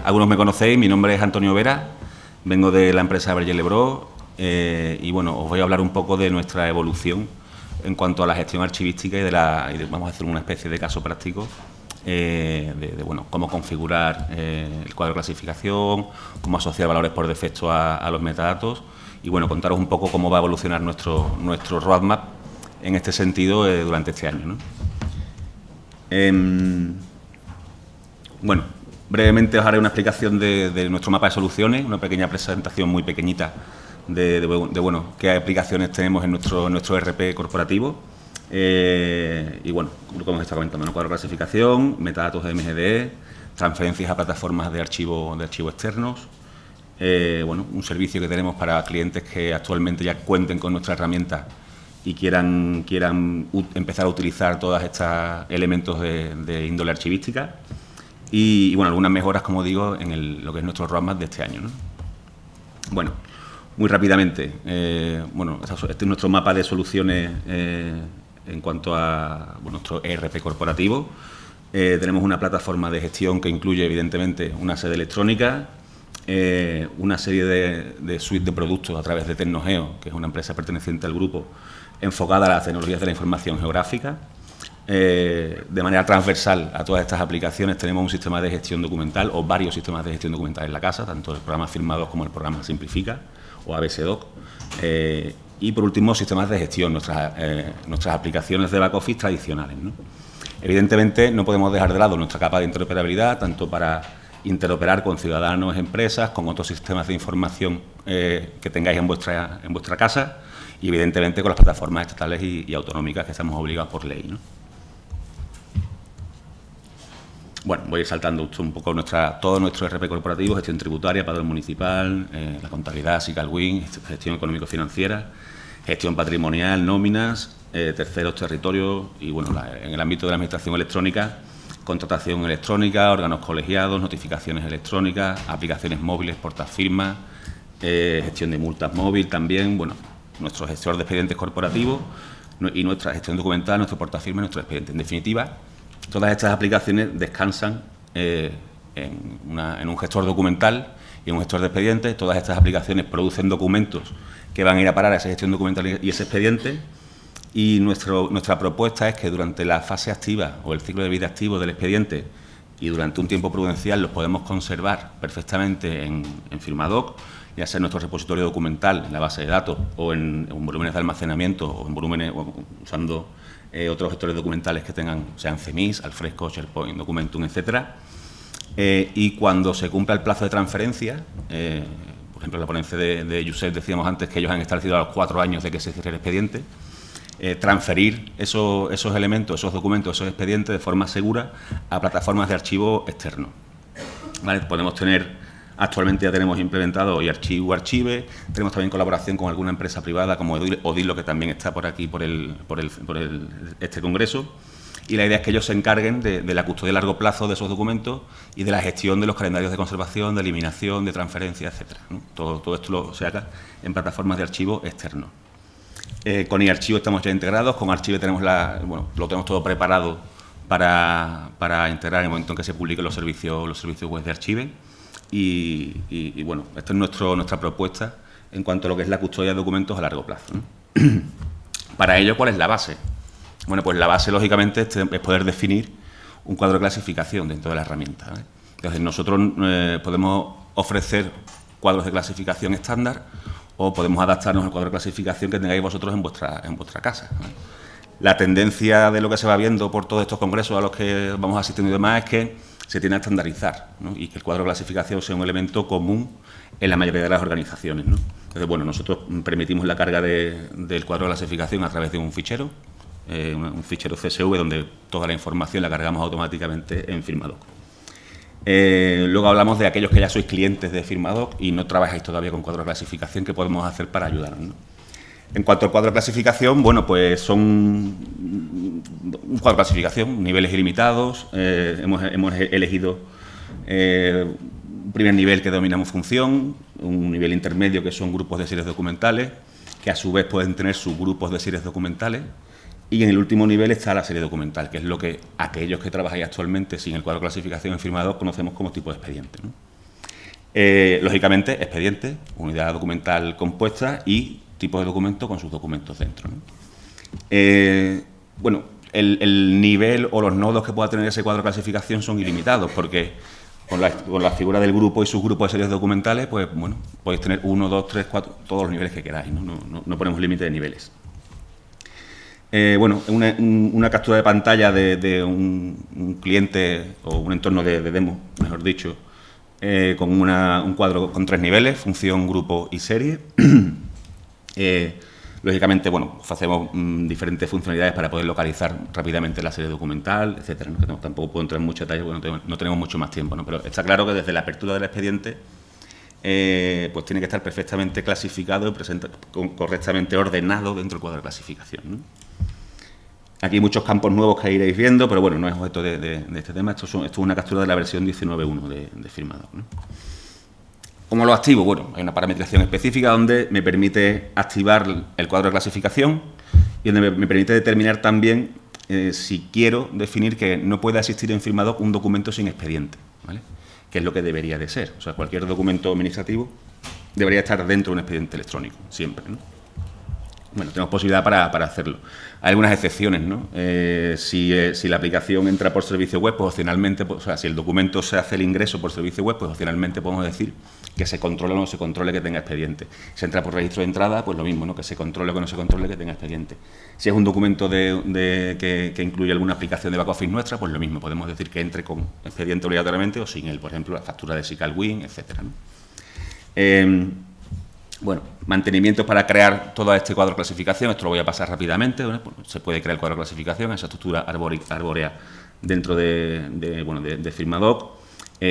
algunos me conocéis, mi nombre es Antonio Vera, vengo de la empresa Berger Lebro y bueno, os voy a hablar un poco de nuestra evolución en cuanto a la gestión archivística vamos a hacer una especie de caso práctico bueno, cómo configurar el cuadro de clasificación, cómo asociar valores por defecto a los metadatos y bueno, contaros un poco cómo va a evolucionar nuestro roadmap en este sentido durante este año, ¿no? Bueno, brevemente os haré una explicación de nuestro mapa de soluciones, una pequeña presentación muy pequeñita de bueno, qué aplicaciones tenemos en nuestro ERP corporativo. Y bueno, lo que hemos estado comentando, ¿no? Cuadro de clasificación, metadatos de MGDE, transferencias a plataformas de archivo externos. Bueno, un servicio que tenemos para clientes que actualmente ya cuenten con nuestra herramienta y quieran empezar a utilizar todos estos elementos de índole archivística. Y bueno, algunas mejoras, como digo, en lo que es nuestro roadmap de este año, ¿no? Bueno, muy rápidamente, bueno, este es nuestro mapa de soluciones en cuanto a nuestro ERP corporativo. Tenemos una plataforma de gestión que incluye, evidentemente, una sede electrónica, una serie de suite de productos a través de Tecnogeo, que es una empresa perteneciente al grupo, enfocada a las tecnologías de la información geográfica. De manera transversal a todas estas aplicaciones tenemos un sistema de gestión documental o varios sistemas de gestión documental en la casa, tanto el programa Firmadoc como el programa Simplifica o ABSDoc. Y por último, sistemas de gestión, nuestras aplicaciones de back office tradicionales, ¿no? Evidentemente, no podemos dejar de lado nuestra capa de interoperabilidad, tanto para interoperar con ciudadanos, empresas, con otros sistemas de información que tengáis en vuestra casa y, evidentemente, con las plataformas estatales y autonómicas que estamos obligados por ley, ¿no? Bueno, voy a ir saltando un poco todo nuestro ERP corporativo, gestión tributaria, padrón municipal, la contabilidad, SICALWIN, gestión económico-financiera, gestión patrimonial, nóminas, terceros territorios y, bueno, en el ámbito de la administración electrónica, contratación electrónica, órganos colegiados, notificaciones electrónicas, aplicaciones móviles, portafirmas, gestión de multas móvil también, bueno, nuestro gestor de expedientes corporativos y nuestra gestión documental, nuestro portafirma y nuestro expediente. En definitiva, todas estas aplicaciones descansan en un gestor documental y en un gestor de expedientes. Todas estas aplicaciones producen documentos que van a ir a parar a esa gestión documental y ese expediente. Y nuestra propuesta es que durante la fase activa o el ciclo de vida activo del expediente y durante un tiempo prudencial los podemos conservar perfectamente en Firmadoc, ya sea en nuestro repositorio documental, en la base de datos o en volúmenes de almacenamiento o en volúmenes usando otros gestores documentales que sean CMIS, Alfresco, SharePoint, Documentum, etcétera. Y cuando se cumpla el plazo de transferencia, por ejemplo, en la ponencia de Josep decíamos antes que ellos han establecido a los 4 años de que se cierre el expediente, transferir esos elementos, esos documentos, esos expedientes de forma segura a plataformas de archivo externo, ¿vale? Actualmente ya tenemos implementado iArchive, Archive, tenemos también colaboración con alguna empresa privada como Odilo, que también está por aquí, por este congreso, y la idea es que ellos se encarguen de la custodia a largo plazo de esos documentos y de la gestión de los calendarios de conservación, de eliminación, de transferencia, etcétera, ¿no? Todo esto se haga en plataformas de archivo externo. Con iArchive estamos ya integrados, con Archive tenemos lo tenemos todo preparado para integrar en el momento en que se publiquen los servicios web de Archive. Y bueno, esta es nuestra propuesta en cuanto a lo que es la custodia de documentos a largo plazo, ¿no? Para ello, ¿cuál es la base? Bueno, pues la base, lógicamente, es poder definir un cuadro de clasificación dentro de la herramienta, ¿eh? Entonces, nosotros podemos ofrecer cuadros de clasificación estándar o podemos adaptarnos al cuadro de clasificación que tengáis vosotros en vuestra casa, ¿eh? La tendencia de lo que se va viendo por todos estos congresos a los que vamos asistiendo y demás es que se tiene a estandarizar, ¿no? Y que el cuadro de clasificación sea un elemento común en la mayoría de las organizaciones, ¿no? Entonces, bueno, nosotros permitimos la carga del cuadro de clasificación a través de un fichero CSV, donde toda la información la cargamos automáticamente en Firmadoc. Luego hablamos de aquellos que ya sois clientes de Firmadoc y no trabajáis todavía con cuadro de clasificación, ¿qué podemos hacer para ayudaros, ¿no? En cuanto al cuadro de clasificación, bueno, pues son un cuadro de clasificación, niveles ilimitados. Hemos elegido un primer nivel que denominamos función, un nivel intermedio que son grupos de series documentales, que a su vez pueden tener subgrupos de series documentales, y en el último nivel está la serie documental, que es lo que aquellos que trabajáis actualmente sin el cuadro de clasificación en Firmadoc conocemos como tipo de expediente, ¿no? Lógicamente, expediente, unidad documental compuesta y tipo de documento con sus documentos dentro, ¿no? Bueno, el nivel o los nodos que pueda tener ese cuadro de clasificación son ilimitados, porque con la figura del grupo y subgrupos de series documentales, pues bueno, podéis tener 1, 2, 3, 4, todos los niveles que queráis, no ponemos límite de niveles. Bueno, una captura de pantalla de un cliente o un entorno de demo, mejor dicho, con un cuadro con 3 niveles, función, grupo y serie. Lógicamente, bueno, hacemos diferentes funcionalidades para poder localizar rápidamente la serie documental, etcétera, ¿no? Que tampoco puedo entrar en mucho detalle porque no tenemos mucho más tiempo, ¿no? Pero está claro que desde la apertura del expediente pues tiene que estar perfectamente clasificado y correctamente ordenado dentro del cuadro de clasificación, ¿no? Aquí hay muchos campos nuevos que iréis viendo, pero bueno, no es objeto de este tema. Esto es una captura de la versión 19.1 de Firmador, ¿no? ¿Cómo lo activo? Bueno, hay una parametrización específica donde me permite activar el cuadro de clasificación y donde me permite determinar también si quiero definir que no pueda existir en Firmador un documento sin expediente, ¿vale? Que es lo que debería de ser. O sea, cualquier documento administrativo debería estar dentro de un expediente electrónico, siempre, ¿no? Bueno, tenemos posibilidad para hacerlo. Hay algunas excepciones, ¿no? Si la aplicación entra por servicio web, pues opcionalmente, pues, o sea, si el documento se hace el ingreso por servicio web, pues opcionalmente podemos decir que se controle o no se controle que tenga expediente. Si entra por registro de entrada, pues lo mismo, ¿no? Que se controle o que no se controle que tenga expediente. Si es un documento que incluye alguna aplicación de back office nuestra, pues lo mismo, podemos decir que entre con expediente obligatoriamente o sin él, por ejemplo, la factura de SQL, etcétera, ¿no? Bueno, mantenimientos para crear todo este cuadro de clasificación, esto lo voy a pasar rápidamente, ¿no? Se puede crear el cuadro de clasificación, esa estructura arbórea dentro de Firmadoc.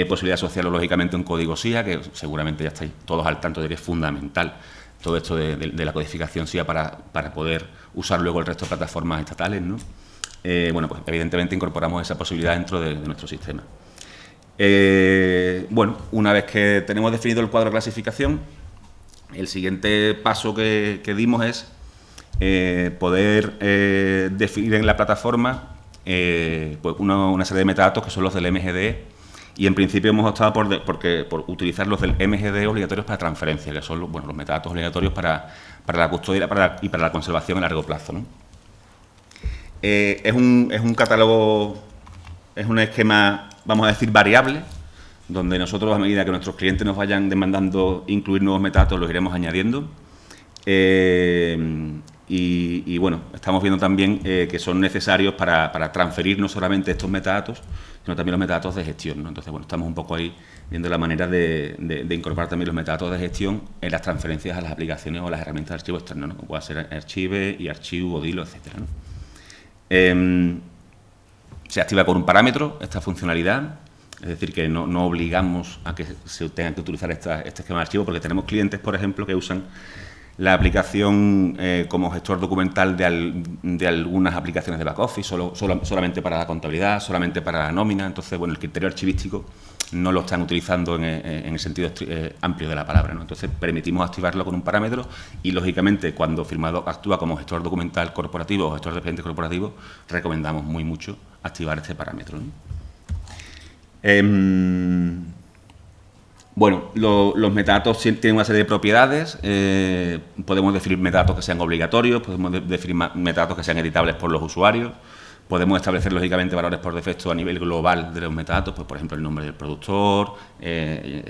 Posibilidad de asociarlo lógicamente a un código SIA, que seguramente ya estáis todos al tanto de que es fundamental todo esto de la codificación SIA para poder usar luego el resto de plataformas estatales, ¿no? Bueno, pues evidentemente incorporamos esa posibilidad dentro de nuestro sistema. Bueno, una vez que tenemos definido el cuadro de clasificación, el siguiente paso que dimos es poder definir en la plataforma pues una serie de metadatos que son los del MGDE, y en principio hemos optado por utilizar los del MGDE obligatorios para transferencia, que son los metadatos obligatorios para la custodia y para la conservación a largo plazo, ¿no? Es un catálogo, es un esquema, vamos a decir, variable, donde nosotros, a medida que nuestros clientes nos vayan demandando incluir nuevos metadatos, los iremos añadiendo. Y bueno, estamos viendo también que son necesarios para transferir no solamente estos metadatos, sino también los metadatos de gestión, ¿no? Entonces, bueno, estamos un poco ahí viendo la manera de incorporar también los metadatos de gestión en las transferencias a las aplicaciones o a las herramientas de archivo externo, ¿no? Como puede ser Archive, y Archive, Odilo, etcétera, ¿no? Se activa con un parámetro esta funcionalidad. Es decir, que no obligamos a que se tengan que utilizar este esquema de archivo, porque tenemos clientes, por ejemplo, que usan la aplicación como gestor documental de algunas aplicaciones de back office, solamente para la contabilidad, solamente para la nómina. Entonces, bueno, el criterio archivístico no lo están utilizando en el sentido amplio de la palabra, ¿no? Entonces, permitimos activarlo con un parámetro y, lógicamente, cuando Firmador actúa como gestor documental corporativo o gestor de expedientes corporativo, recomendamos muy mucho activar este parámetro, ¿no? Bueno, los metadatos tienen una serie de propiedades. Podemos definir metadatos que sean obligatorios, podemos definir metadatos que sean editables por los usuarios, podemos establecer lógicamente valores por defecto a nivel global de los metadatos, pues por ejemplo el nombre del productor,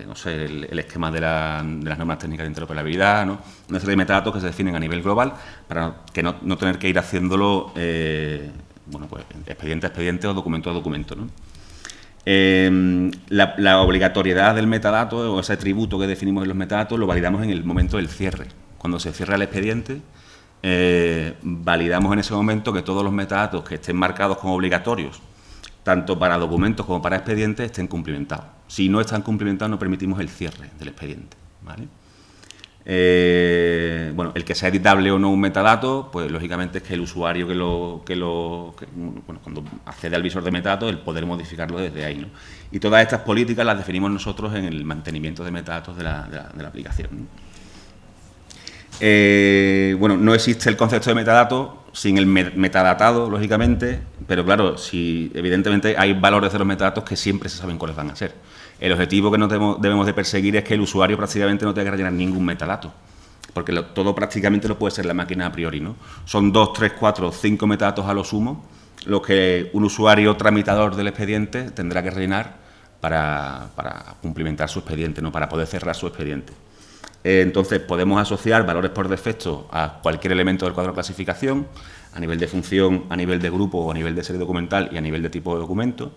no sé, el esquema de las normas técnicas de interoperabilidad, ¿no? Una serie de metadatos que se definen a nivel global para que no tener que ir haciéndolo bueno, pues expediente a expediente o documento a documento, ¿no? La obligatoriedad del metadato o ese atributo que definimos en los metadatos lo validamos en el momento del cierre. Cuando se cierra el expediente, validamos en ese momento que todos los metadatos que estén marcados como obligatorios, tanto para documentos como para expedientes, estén cumplimentados. Si no están cumplimentados, no permitimos el cierre del expediente, ¿vale? Bueno, el que sea editable o no un metadato, pues lógicamente es que el usuario bueno, cuando accede al visor de metadatos, el poder modificarlo desde ahí, ¿no? Y todas estas políticas las definimos nosotros en el mantenimiento de metadatos de la aplicación, ¿no? Bueno, no existe el concepto de metadato sin el metadatado, lógicamente, pero claro, evidentemente hay valores de los metadatos que siempre se saben cuáles van a ser. El objetivo que debemos de perseguir es que el usuario prácticamente no tenga que rellenar ningún metadato, porque todo prácticamente lo puede ser la máquina a priori, ¿no? Son 2, 3, 4, 5 metadatos a lo sumo, lo que un usuario tramitador del expediente tendrá que rellenar para cumplimentar su expediente, ¿no? Para poder cerrar su expediente. Entonces, podemos asociar valores por defecto a cualquier elemento del cuadro de clasificación, a nivel de función, a nivel de grupo o a nivel de serie documental y a nivel de tipo de documento.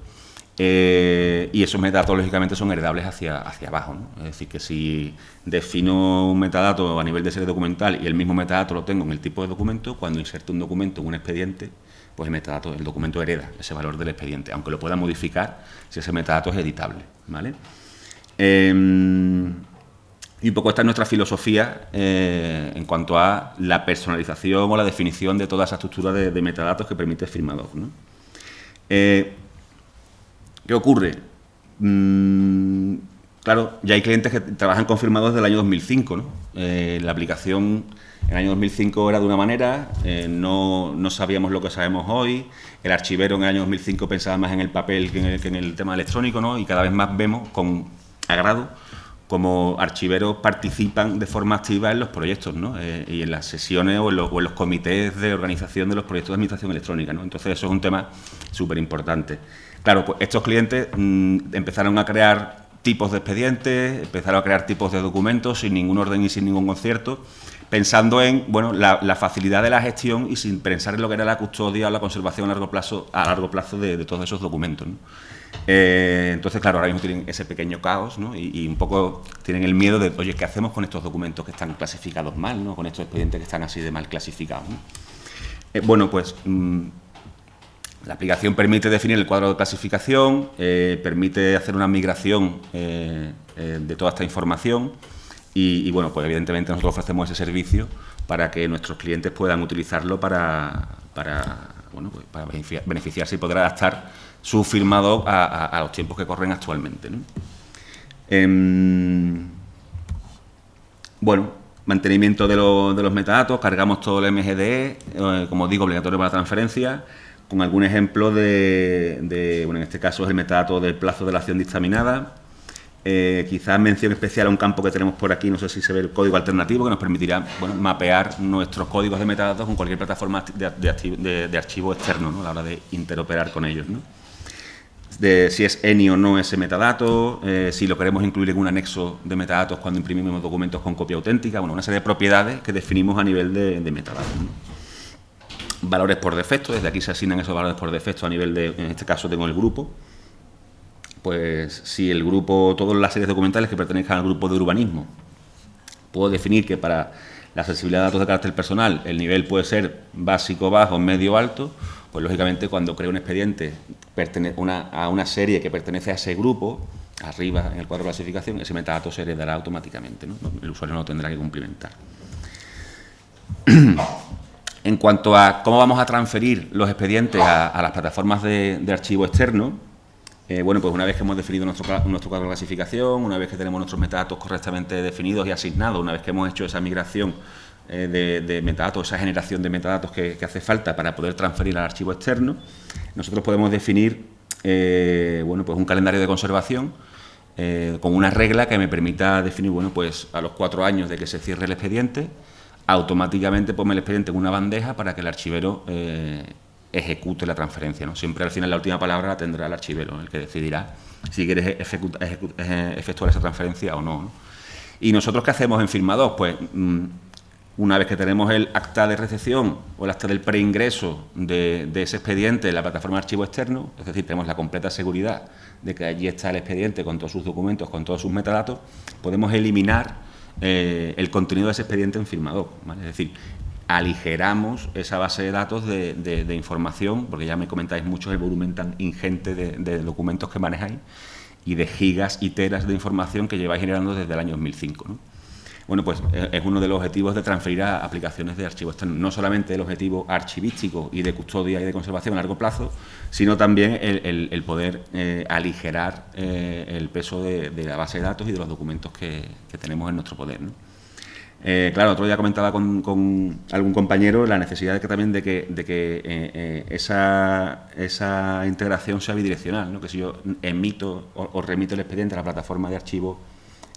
Y esos metadatos, lógicamente, son heredables hacia abajo, ¿no? Es decir, que si defino un metadato a nivel de serie documental y el mismo metadato lo tengo en el tipo de documento, cuando inserto un documento en un expediente, pues el documento hereda ese valor del expediente, aunque lo pueda modificar si ese metadato es editable, ¿vale? Y un poco esta es nuestra filosofía en cuanto a la personalización o la definición de toda esa estructura de metadatos que permite Firmador, ¿no? ¿Qué ocurre? Claro, ya hay clientes que trabajan con Firmador desde el año 2005, ¿no? La aplicación en el año 2005 era de una manera, no sabíamos lo que sabemos hoy, el archivero en el año 2005 pensaba más en el papel que en el tema electrónico, ¿no? Y cada vez más vemos con agrado como archiveros participan de forma activa en los proyectos, ¿no? Y en las sesiones o en los comités de organización de los proyectos de administración electrónica, ¿no? Entonces, eso es un tema súper importante. Claro, pues estos clientes empezaron a crear tipos de expedientes, empezaron a crear tipos de documentos sin ningún orden y sin ningún concierto, pensando en, bueno, la facilidad de la gestión y sin pensar en lo que era la custodia o la conservación a largo plazo de todos esos documentos, ¿no? Entonces, claro, ahora mismo tienen ese pequeño caos, ¿no? Y un poco tienen el miedo de, oye, ¿qué hacemos con estos documentos que están clasificados mal, ¿no? Con estos expedientes que están así de mal clasificados, ¿no? Bueno, pues la aplicación permite definir el cuadro de clasificación, permite hacer una migración de toda esta información y, bueno, pues evidentemente nosotros ofrecemos ese servicio para que nuestros clientes puedan utilizarlo para beneficiarse y poder adaptar su firmado a los tiempos que corren actualmente, ¿no? Bueno, mantenimiento de los metadatos, cargamos todo el MGDE, como digo, obligatorio para la transferencia, con algún ejemplo bueno, en este caso es el metadato del plazo de la acción dictaminada. Quizás mención especial a un campo que tenemos por aquí, no sé si se ve el código alternativo, que nos permitirá, bueno, mapear nuestros códigos de metadatos con cualquier plataforma de archivo externo, ¿no? A la hora de interoperar con ellos, ¿no? Si es ENI o no ese metadato, si lo queremos incluir en un anexo de metadatos cuando imprimimos documentos con copia auténtica, bueno, una serie de propiedades que definimos a nivel de metadatos, ¿no? Valores por defecto, desde aquí se asignan esos valores por defecto a nivel en este caso tengo el grupo. Pues si el grupo, todas las series documentales que pertenezcan al grupo de urbanismo, puedo definir que para la accesibilidad de datos de carácter personal el nivel puede ser básico, bajo, medio, alto, pues lógicamente cuando creo un expediente a una serie que pertenece a ese grupo, arriba en el cuadro de clasificación, ese metadato se heredará automáticamente, ¿no? El usuario no tendrá que cumplimentar. En cuanto a cómo vamos a transferir los expedientes a las plataformas de archivo externo, bueno, pues una vez que hemos definido nuestro cuadro de clasificación, una vez que tenemos nuestros metadatos correctamente definidos y asignados, una vez que hemos hecho esa migración de metadatos, esa generación de metadatos que hace falta para poder transferir al archivo externo, nosotros podemos definir bueno, pues un calendario de conservación con una regla que me permita definir, bueno, pues a los 4 años de que se cierre el expediente, automáticamente ponme el expediente en una bandeja para que el archivero ejecute la transferencia, ¿no? Siempre al final la última palabra la tendrá el archivero, el que decidirá si quiere efectuar esa transferencia o no, ¿no? ¿Y nosotros qué hacemos en Firmador? Pues una vez que tenemos el acta de recepción o el acta del preingreso de ese expediente en la plataforma de archivo externo, es decir, tenemos la completa seguridad de que allí está el expediente con todos sus documentos, con todos sus metadatos, podemos eliminar el contenido de ese expediente en Firmador, ¿vale? Es decir, aligeramos esa base de datos de información, porque ya me comentáis mucho el volumen tan ingente de documentos que manejáis y de gigas y teras de información que lleváis generando desde el año 2005, ¿no? Bueno, pues es uno de los objetivos de transferir a aplicaciones de archivo externo, no solamente el objetivo archivístico y de custodia y de conservación a largo plazo, sino también el poder aligerar el peso de la base de datos y de los documentos que tenemos en nuestro poder, ¿no? Claro, otro día comentaba con algún compañero la necesidad de que esa integración sea bidireccional, ¿no? Que si yo emito o remito el expediente a la plataforma de archivos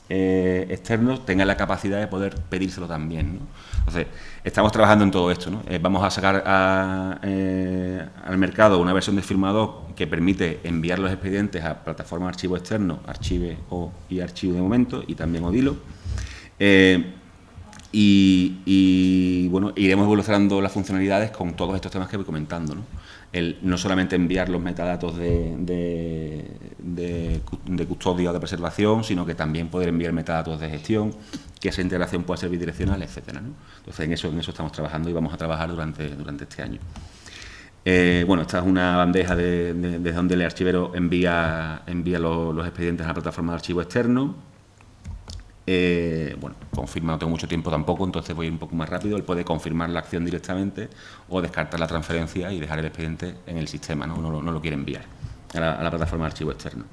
externos, tenga la capacidad de poder pedírselo también, ¿no? Entonces, estamos trabajando en todo esto, ¿no? Vamos a sacar al mercado una versión de firmado que permite enviar los expedientes a plataformas de archivo externo, Archive y Archivo de momento, y también Odilo. Y bueno, iremos evolucionando las funcionalidades con todos estos temas que voy comentando, ¿no? No solamente enviar los metadatos de custodia o de preservación, sino que también poder enviar metadatos de gestión, que esa integración pueda ser bidireccional, etcétera, ¿no? Entonces, en eso estamos trabajando y vamos a trabajar durante este año. Bueno, esta es una bandeja desde donde el archivero envía los expedientes a la plataforma de archivo externo. Bueno, confirma, no tengo mucho tiempo tampoco, entonces voy un poco más rápido. Él puede confirmar la acción directamente o descartar la transferencia y dejar el expediente en el sistema, ¿no? No lo quiere enviar a la plataforma de archivo externo.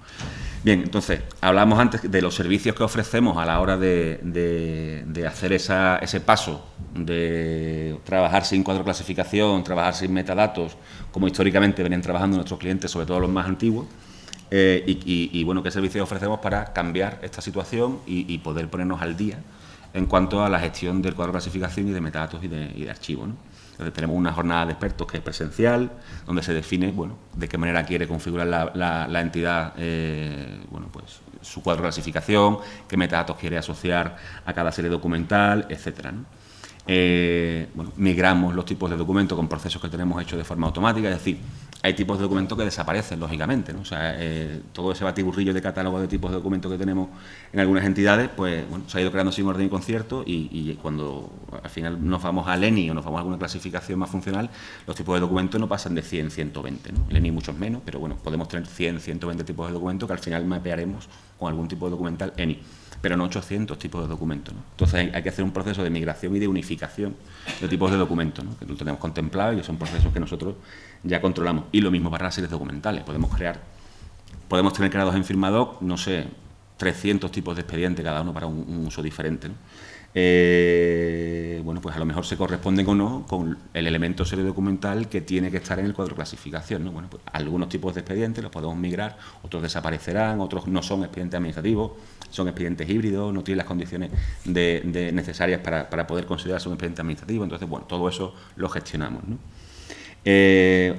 Bien, entonces, hablamos antes de los servicios que ofrecemos a la hora de hacer ese paso de trabajar sin cuadro de clasificación, trabajar sin metadatos, como históricamente venían trabajando nuestros clientes, sobre todo los más antiguos. Y bueno, qué servicios ofrecemos para cambiar esta situación y poder ponernos al día en cuanto a la gestión del cuadro de clasificación y de metadatos y de archivos, ¿no? Entonces, tenemos una jornada de expertos que es presencial, donde se define, bueno, de qué manera quiere configurar la entidad, bueno, pues su cuadro de clasificación, qué metadatos quiere asociar a cada serie documental, etcétera, ¿no? Bueno, migramos los tipos de documentos con procesos que tenemos hechos de forma automática, es decir, hay tipos de documentos que desaparecen, lógicamente, ¿no? O sea, todo ese batiburrillo de catálogo de tipos de documentos que tenemos en algunas entidades, pues bueno, se ha ido creando sin orden y concierto y cuando al final nos vamos al ENI o nos vamos a alguna clasificación más funcional, los tipos de documentos no pasan de 100, 120, ¿no? El ENI muchos menos, pero bueno, podemos tener 100, 120 tipos de documentos que al final mapearemos con algún tipo de documental ENI, pero no 800 tipos de documentos, ¿no? Entonces hay que hacer un proceso de migración y de unificación de tipos de documentos, ¿no? Que lo tenemos contemplado y que son procesos que nosotros ya controlamos. Y lo mismo para las series documentales. Podemos tener creados en Firmadoc, no sé, 300 tipos de expedientes, cada uno para un uso diferente, ¿no? Bueno, pues a lo mejor se corresponden o no con el elemento serie documental que tiene que estar en el cuadro de clasificación, ¿no? Bueno, pues algunos tipos de expedientes los podemos migrar, otros desaparecerán, otros no son expedientes administrativos, son expedientes híbridos, no tienen las condiciones necesarias para poder considerarse un expediente administrativo. Entonces, bueno, todo eso lo gestionamos, ¿no?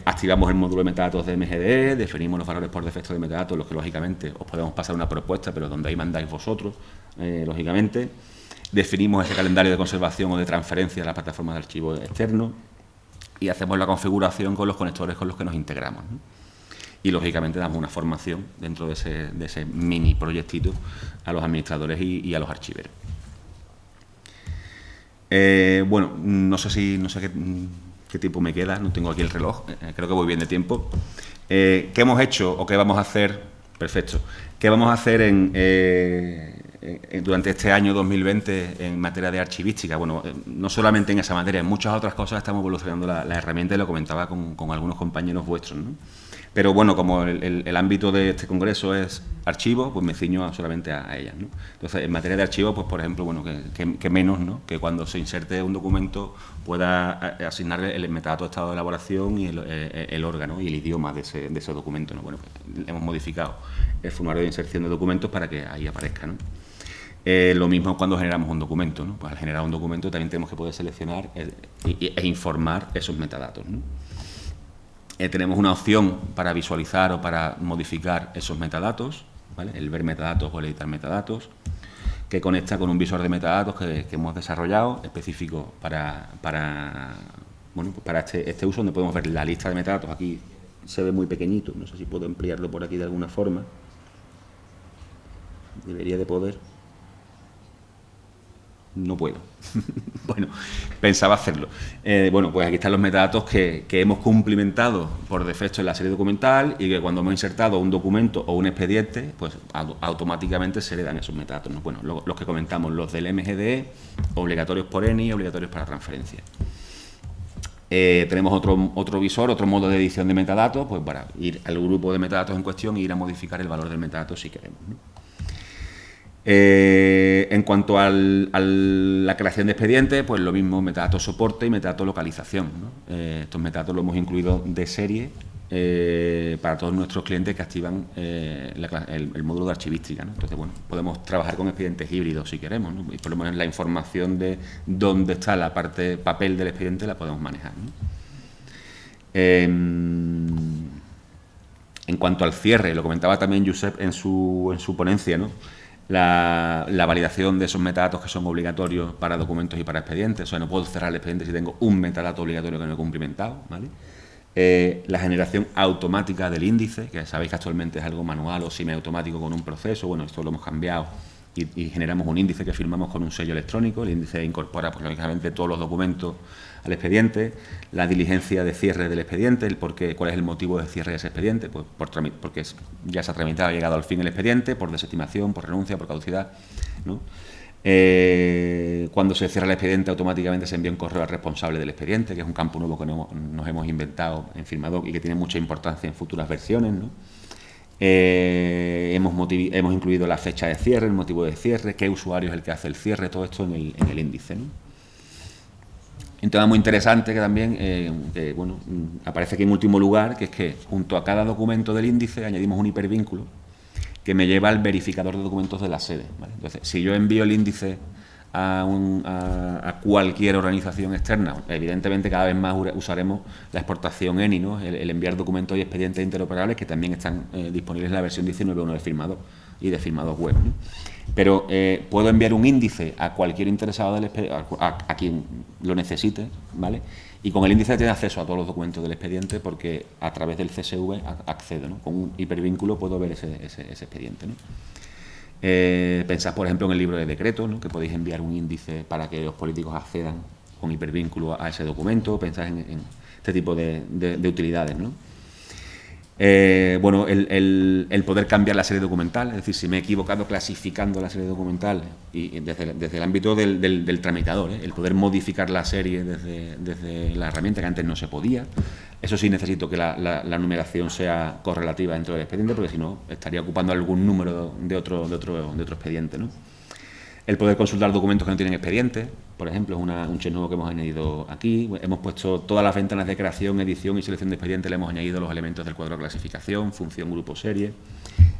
Activamos el módulo de metadatos de MGDE, definimos los valores por defecto de metadatos, los que lógicamente os podemos pasar una propuesta, pero donde ahí mandáis vosotros, lógicamente. Definimos ese calendario de conservación o de transferencia a las plataformas de archivos externos y hacemos la configuración con los conectores con los que nos integramos, ¿no? Y, lógicamente, damos una formación dentro de ese mini proyectito a los administradores y a los archiveros. Bueno, no sé qué tiempo me queda, no tengo aquí el reloj, creo que voy bien de tiempo. ¿Qué hemos hecho o qué vamos a hacer? Perfecto. ¿Qué vamos a hacer durante este año 2020 en materia de archivística? Bueno, no solamente en esa materia, en muchas otras cosas estamos evolucionando la herramienta y lo comentaba con algunos compañeros vuestros, ¿no? Pero bueno, como el ámbito de este congreso es archivo, pues me ciño solamente a ellas, ¿no? Entonces, en materia de archivo, pues por ejemplo, bueno, que menos, ¿no? Que cuando se inserte un documento pueda asignarle el metadato de estado de elaboración y el órgano y el idioma de ese documento, ¿no? Bueno, pues hemos modificado el formulario de inserción de documentos para que ahí aparezca, ¿no? Lo mismo cuando generamos un documento, ¿no? Pues al generar un documento también tenemos que poder seleccionar e informar esos metadatos, ¿no? Tenemos una opción para visualizar o para modificar esos metadatos, ¿vale? El ver metadatos o el editar metadatos, que conecta con un visor de metadatos que hemos desarrollado específico para este uso, donde podemos ver la lista de metadatos. Aquí se ve muy pequeñito, no sé si puedo ampliarlo por aquí de alguna forma. Debería de poder. No puedo. Bueno, pensaba hacerlo. Bueno, pues aquí están los metadatos que hemos cumplimentado por defecto en la serie documental y que cuando hemos insertado un documento o un expediente, pues automáticamente se le dan esos metadatos, ¿no? Bueno, los que comentamos, los del MGDE, obligatorios por ENI, obligatorios para transferencia. Tenemos otro visor, otro modo de edición de metadatos, pues para ir al grupo de metadatos en cuestión e ir a modificar el valor del metadato si queremos, ¿no? En cuanto a la creación de expedientes, pues lo mismo, metadatos soporte y metadatos localización, ¿no? Estos metadatos los hemos incluido de serie para todos nuestros clientes que activan el módulo de archivística, ¿no? Entonces, bueno, podemos trabajar con expedientes híbridos si queremos, ¿no? Y por lo menos la información de dónde está la parte papel del expediente la podemos manejar, ¿no? En cuanto al cierre, lo comentaba también Josep en su ponencia, ¿no? La validación de esos metadatos que son obligatorios para documentos y para expedientes. O sea, no puedo cerrar el expediente si tengo un metadato obligatorio que no he cumplimentado, ¿vale? La generación automática del índice, que sabéis que actualmente es algo manual o semiautomático con un proceso. Bueno, esto lo hemos cambiado y generamos un índice que firmamos con un sello electrónico. El índice incorpora, pues, lógicamente, todos los documentos al expediente, la diligencia de cierre del expediente, cuál es el motivo de cierre de ese expediente, pues porque ya se ha tramitado, ha llegado al fin el expediente, por desestimación, por renuncia, por caducidad, ¿no? Cuando se cierra el expediente, automáticamente se envía un correo al responsable del expediente, que es un campo nuevo que nos hemos inventado en Firmador y que tiene mucha importancia en futuras versiones, ¿no? Hemos incluido la fecha de cierre, el motivo de cierre, qué usuario es el que hace el cierre, todo esto en el índice, ¿no? Un tema muy interesante que también que, bueno, aparece aquí en último lugar, que es que junto a cada documento del índice añadimos un hipervínculo que me lleva al verificador de documentos de la sede, ¿vale? Entonces, si yo envío el índice a cualquier organización externa, evidentemente cada vez más usaremos la exportación ENI, ¿no? El enviar documentos y expedientes interoperables que también están disponibles en la versión 19.1 de Firmador y de Firmador Web, ¿no? Pero puedo enviar un índice a cualquier interesado del a quien lo necesite, ¿vale? Y con el índice tiene acceso a todos los documentos del expediente porque a través del CSV accedo, ¿no? Con un hipervínculo puedo ver ese expediente, ¿no? Pensad, por ejemplo, en el libro de decretos, ¿no? Que podéis enviar un índice para que los políticos accedan con hipervínculo a ese documento. Pensad en este tipo de utilidades, ¿no? Bueno, el poder cambiar la serie documental, es decir, si me he equivocado clasificando la serie documental y desde el ámbito del tramitador, el poder modificar la serie desde la herramienta que antes no se podía. Eso sí, necesito que la numeración sea correlativa dentro del expediente, porque si no estaría ocupando algún número de otro expediente, ¿no? El poder consultar documentos que no tienen expediente, por ejemplo, es un check nuevo que hemos añadido aquí. Hemos puesto todas las ventanas de creación, edición y selección de expediente, le hemos añadido los elementos del cuadro de clasificación, función, grupo, serie.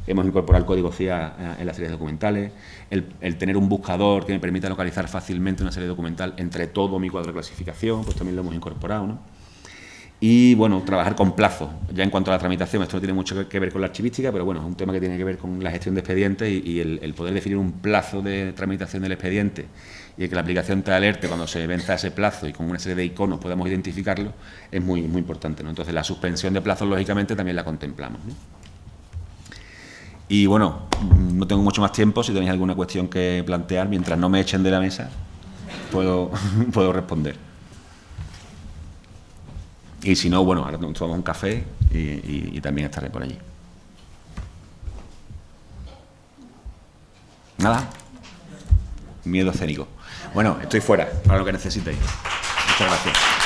Hemos incorporado el código CIA en las series documentales. El tener un buscador que me permita localizar fácilmente una serie documental entre todo mi cuadro de clasificación, pues también lo hemos incorporado, ¿no? Y, bueno, trabajar con plazos. Ya en cuanto a la tramitación, esto no tiene mucho que ver con la archivística, pero bueno, es un tema que tiene que ver con la gestión de expedientes y el poder definir un plazo de tramitación del expediente y que la aplicación te alerte cuando se venza ese plazo y con una serie de iconos podamos identificarlo, es muy, muy importante, ¿no? Entonces, la suspensión de plazos, lógicamente, también la contemplamos, ¿no? Y, bueno, no tengo mucho más tiempo. Si tenéis alguna cuestión que plantear, mientras no me echen de la mesa, puedo responder. Y si no, bueno, ahora tomamos un café y también estaré por allí. Nada. Miedo escénico. Bueno, estoy fuera para lo que necesitéis. Muchas gracias.